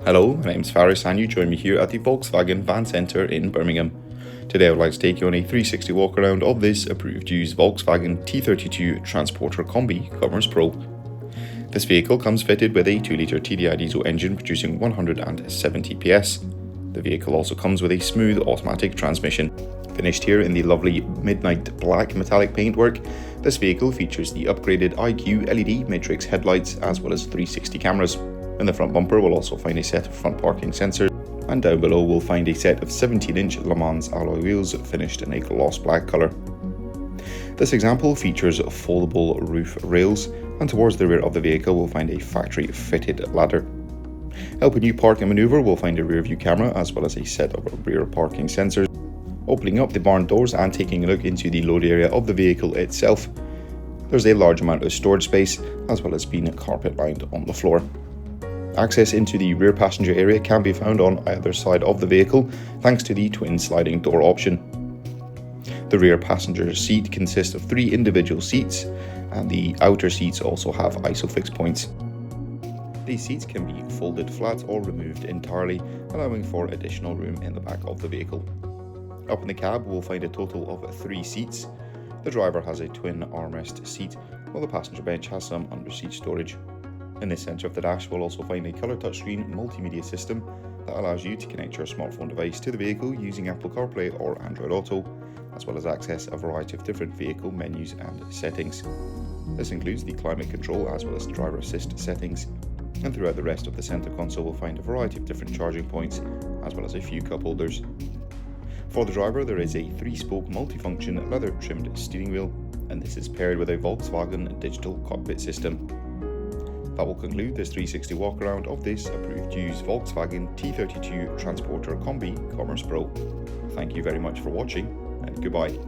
Hello, my name's Faris and you join me here at the Volkswagen Van Centre in Birmingham. Today I would like to take you on a 360 walk around of this approved used Volkswagen T32 Transporter Kombi Commerce Pro. This vehicle comes fitted with a 2-litre TDI diesel engine producing 170 PS. The vehicle also comes with a smooth automatic transmission. Finished here in the lovely midnight black metallic paintwork, this vehicle features the upgraded IQ LED matrix headlights as well as 360 cameras. In the front bumper we'll also find a set of front parking sensors, and down below we'll find a set of 17-inch Le Mans alloy wheels finished in a gloss black colour. This example features foldable roof rails, and towards the rear of the vehicle we'll find a factory fitted ladder. Helping you park and manoeuvre we'll find a rear view camera as well as a set of rear parking sensors. Opening up the barn doors and taking a look into the load area of the vehicle itself, there's a large amount of storage space as well as being carpet lined on the floor. Access into the rear passenger area can be found on either side of the vehicle thanks to the twin sliding door option. The rear passenger seat consists of 3 individual seats, and the outer seats also have isofix points. These seats can be folded flat or removed entirely, allowing for additional room in the back of the vehicle. Up in the cab we'll find a total of 3 seats. The driver has a twin armrest seat, while the passenger bench has some under-seat storage. In the centre of the dash we'll also find a colour touchscreen multimedia system that allows you to connect your smartphone device to the vehicle using Apple CarPlay or Android Auto, as well as access a variety of different vehicle menus and settings. This includes the climate control as well as driver assist settings, and throughout the rest of the centre console we'll find a variety of different charging points as well as a few cup holders. For the driver there is a 3-spoke multifunction leather trimmed steering wheel, and this is paired with a Volkswagen digital cockpit system. That will conclude this 360 walk around of this approved used Volkswagen T32 Transporter Kombi Commerce Pro. Thank you very much for watching, and goodbye.